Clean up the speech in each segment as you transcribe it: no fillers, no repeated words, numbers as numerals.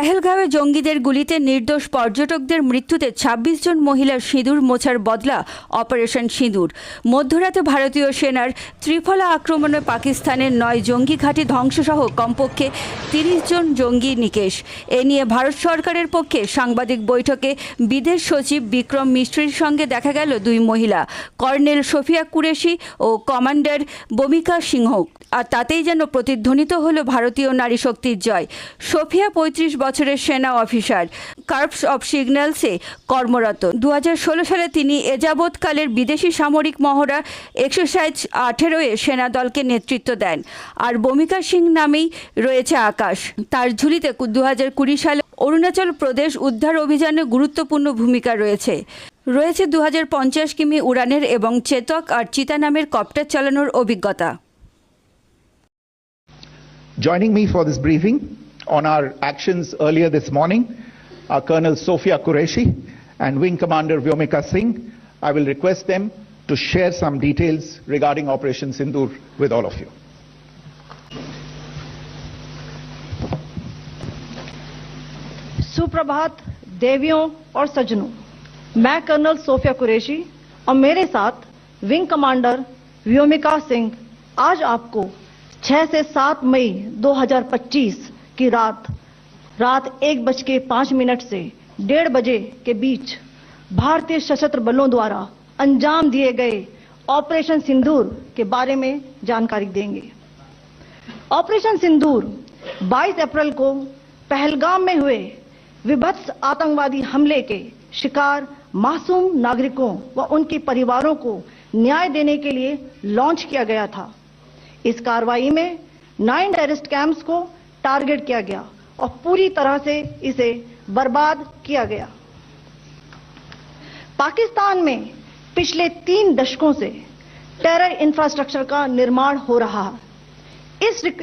পেহেলগাঁওয়ে জঙ্গিদের গুলিতে নির্দোষ পর্যটকদের মৃত্যুতে ২৬ জন মহিলার সিঁদুর মোছার বদলা অপারেশন সিঁদুর। মধ্যরাতে ভারতীয় সেনার ত্রিফলা আক্রমণে পাকিস্তানের ৯ জঙ্গি ঘাঁটি ধ্বংসসহ কমপক্ষে ৩০ জন জঙ্গি নিকেশ। এ নিয়ে ভারত সরকারের পক্ষে সাংবাদিক বৈঠকে বিদেশ সচিব বিক্রম মিশ্রির সঙ্গে দেখা গেল দুই মহিলা, কর্নেল সোফিয়া কুরেশি ও কমান্ডার বমিকা সিংহ। আর তাতেই যেন প্রতিধ্বনিত হলো ভারতীয় নারী শক্তির জয়। সোফিয়া ৩৫ বছরের সেনা অফিসার, কর্পস অফ সিগন্যালসে কর্মরত। ২০১৬ সালে তিনি এযাবৎকালের বিদেশি সামরিক মহড়া এক্সারসাইজ ১৮-এ সেনা দলকে নেতৃত্ব দেন। আর বমিকা সিং নামেই রয়েছে আকাশ। তার ঝুলিতে ২০২০ সালে অরুণাচল প্রদেশ উদ্ধার অভিযানে গুরুত্বপূর্ণ ভূমিকা রয়েছে। ২০৫০ কিমি উড়ানের এবং চেতক আর চিতা নামের কপ্টার চালানোর অভিজ্ঞতা। Joining me for this briefing on our actions earlier this morning are Colonel Sophia Qureshi and Wing Commander Vyomika Singh. I will request them to share some details regarding Operation Sindoor with all of you. सुप्रभात देवियों और सज्जनों, मैं colonel Sophia Qureshi और मेरे साथ wing commander Vyomika Singh आज आपको 6 से 7 मई 2025 की रात 1:05 से 1:30 बजे के बीच भारतीय सशस्त्र बलों द्वारा अंजाम दिए गए ऑपरेशन सिंदूर के बारे में जानकारी देंगे। ऑपरेशन सिंदूर 22 अप्रैल को पहलगाम में हुए विभत्स आतंकवादी हमले के शिकार मासूम नागरिकों व उनके परिवारों को न्याय देने के लिए लॉन्च किया गया था। इस कार्रवाई में 9 टेररिस्ट कैंप्स को टारगेट किया गया और पूरी तरह से इसे बर्बाद किया गया। पाकिस्तान में पिछले 3 दशकों से टेरर इंफ्रास्ट्रक्चर का निर्माण हो रहा है।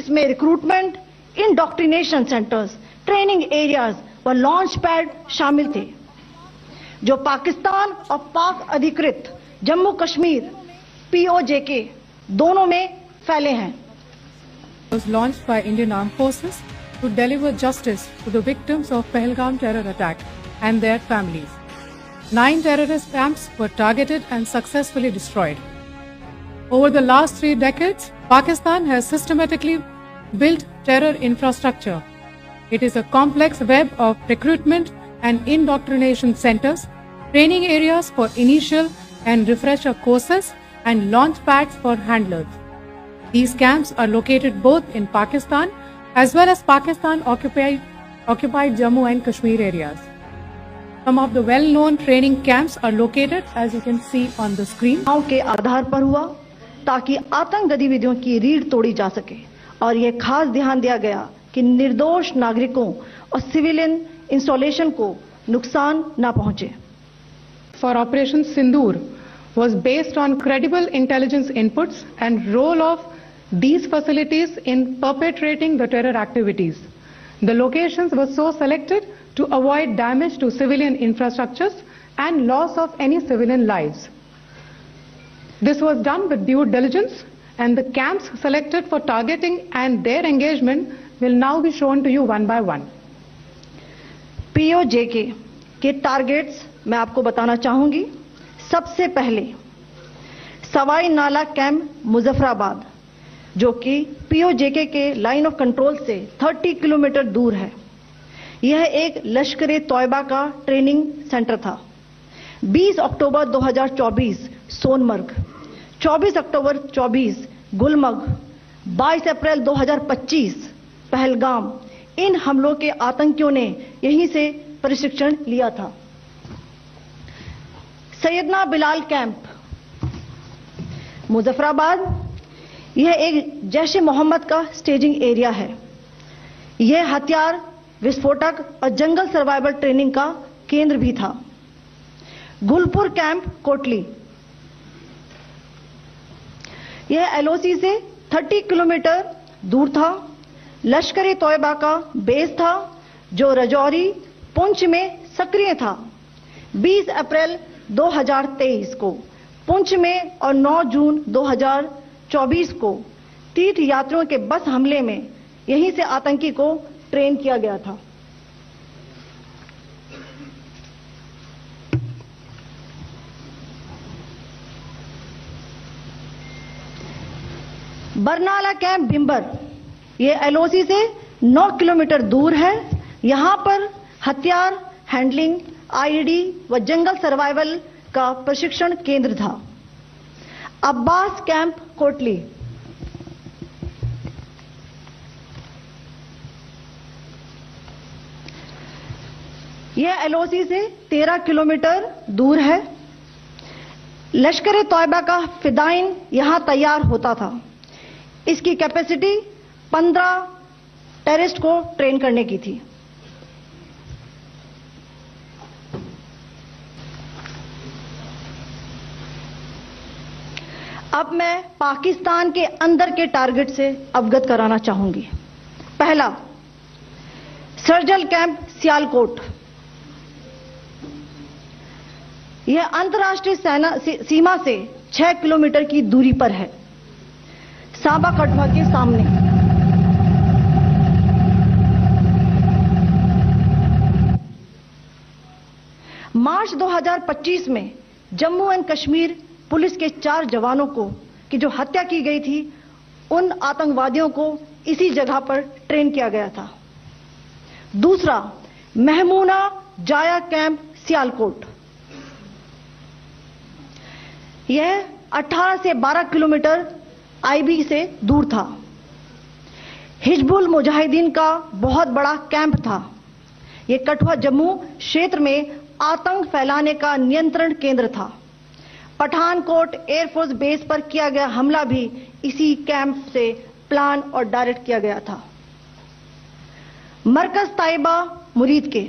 इसमें recruitment, indoctrination centres, training areas व लॉन्च पैड शामिल थे, जो पाकिस्तान और पाक अधिकृत जम्मू कश्मीर POJK दोनों में फैले हैं। Was launched by Indian Armed Forces to deliver justice to the victims of Pahalgam terror attack and their families. 9 terrorist camps were targeted and successfully destroyed. Over the last 3 decades, Pakistan has systematically built terror infrastructure. It is a complex web of recruitment and indoctrination centers, training areas for initial and refresher courses, and launch pads for handlers. These camps are located both in Pakistan as well as Pakistan occupied Jammu and Kashmir areas. Some of the well-known training camps are located, as you can see on the screen. के आधार पर हुआ ताकि आतंक गतिविधियों की रीढ़ तोड़ी जा सके, और यह खास ध्यान दिया गया कि निर्दोष नागरिकों और सिविलियन इंस्टॉलेशन को नुकसान न पहुंचे। For Operation Sindoor was based on credible intelligence inputs and role of these facilities in perpetrating the terror activities. The locations were so selected to avoid damage to civilian infrastructures and loss of any civilian lives. This was done with due diligence, and the camps selected for targeting and their engagement will now be shown to you one by one. POJK के targets मैं आपको बताना चाहूंगी। सबसे पहले सवाई नाला camp Muzaffarabad, जो कि POJK के लाइन ऑफ कंट्रोल से 30 किलोमीटर दूर है। यह एक लश्कर-ए तौयबा का ट्रेनिंग सेंटर था। 20 अक्टूबर 2024 सोनमर्ग, 24 अक्टूबर 24 गुलमर्ग, 22 अप्रैल 2025 पहलगाम, इन हमलों के आतंकियों ने यहीं से प्रशिक्षण लिया था। सैयदना बिलाल कैंप मुजफ्फराबाद, यह एक जैश ए मोहम्मद का स्टेजिंग एरिया है। यह हथियार, विस्फोटक और जंगल सर्वाइवल ट्रेनिंग का केंद्र भी था। गुलपुर कैंप कोटली, यह LOC से 30 किलोमीटर दूर था। लश्कर-ए तौयबा का बेस था, जो रजौरी, पुंछ में सक्रिय था। 20 अप्रैल 2023 को पुंछ में और 9 जून 2024 को तीर्थ यात्रियों के बस हमले में यहीं से आतंकी को ट्रेन किया गया था। बरनाला कैंप भिंबर, ये एलओसी से 9 किलोमीटर दूर है। यहां पर हथियार हैंडलिंग, आईईडी व जंगल सर्वाइवल का प्रशिक्षण केंद्र था। अब्बास कैंप कोटली, यह एलओसी से 13 किलोमीटर दूर है। लश्कर तौयबा का फिदाइन यहां तैयार होता था। इसकी कैपेसिटी 15 टेररिस्ट को ट्रेन करने की थी। अब मैं पाकिस्तान के अंदर के टारगेट से अवगत कराना चाहूंगी। पहला, सर्जल कैंप सियालकोट, यह अंतर्राष्ट्रीय सीमा से 6 किलोमीटर की दूरी पर है, सांबा कठुआ के सामने। मार्च 2025 में जम्मू एंड कश्मीर पुलिस के 4 जवानों को की जो हत्या की गई थी, उन आतंकवादियों को इसी जगह पर ट्रेन किया गया था। दूसरा, महमूना जाया कैंप सियालकोट, यह 18 से 12 किलोमीटर आईबी से दूर था। हिजबुल मुजाहिदीन का बहुत बड़ा कैंप था। यह कठुआ जम्मू क्षेत्र में आतंक फैलाने का नियंत्रण केंद्र था। पठानकोट एयरफोर्स बेस पर किया गया हमला भी इसी कैंप से प्लान और डायरेक्ट किया गया था। मरकज ताइबा मुरीद के,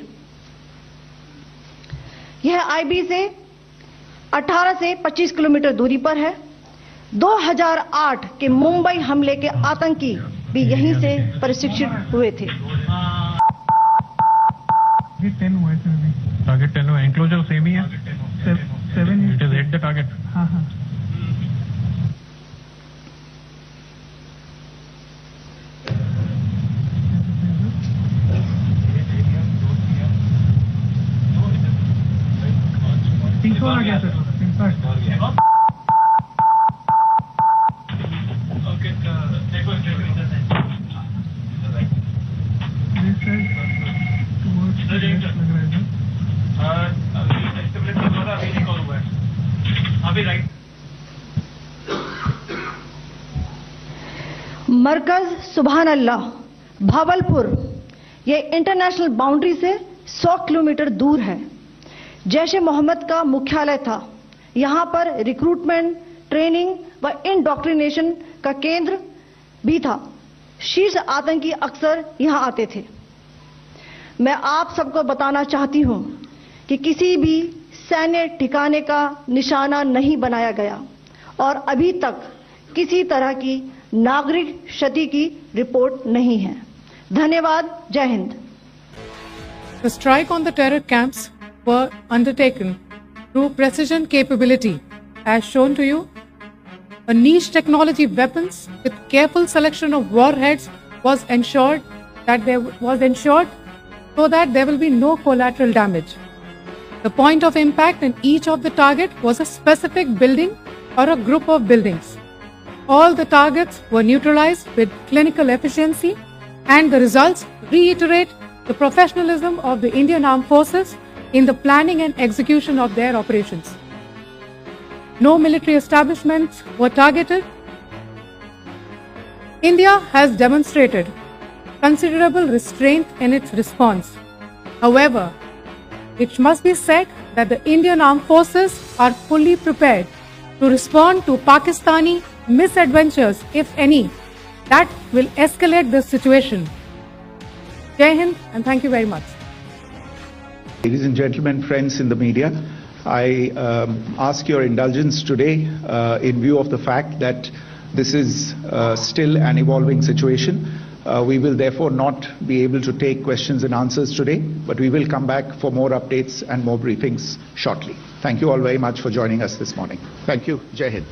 यह आईबी से 18 से 25 किलोमीटर दूरी पर है। 2008 के मुंबई हमले के आतंकी भी यहीं से प्रशिक्षित हुए थे। टारगेट 10 हुआ, एंक्लोजर सेम ही है। 7 it is hit the target. हाँ हाँ। आ गया सर। मरकज सुभान अल्लाह भावलपुर, यह इंटरनेशनल बाउंड्री से 100 किलोमीटर दूर है। जैश ए मोहम्मद का मुख्यालय था। यहां पर रिक्रूटमेंट, ट्रेनिंग व इंडॉक्ट्रिनेशन का केंद्र भी था। शीर्ष आतंकी अक्सर यहां आते थे। मैं आप सबको बताना चाहती हूं कि किसी भी सैन्य ठिकाने का निशाना नहीं बनाया गया और अभी तक किसी तरह की नागरिक क्षति की रिपोर्ट नहीं है। धन्यवाद। जय Hind. The strike on the terror camps were undertaken through precision capability, as shown to you. A niche technology weapons with careful selection of warheads was ensured so that there will be no collateral damage. The point of impact in each of the target was a specific building or a group of buildings. All the targets were neutralized with clinical efficiency, and the results reiterate the professionalism of the Indian Armed Forces in the planning and execution of their operations. No military establishments were targeted. India has demonstrated considerable restraint in its response. However, it must be said that the Indian Armed Forces are fully prepared to respond to Pakistani misadventures, if any, that will escalate the situation. Jai Hind, and thank you very much. Ladies and gentlemen, friends in the media, I ask your indulgence today in view of the fact that this is still an evolving situation. We will therefore not be able to take questions and answers today, but we will come back for more updates and more briefings shortly. Thank you all very much for joining us this morning. Thank you. Jai Hind.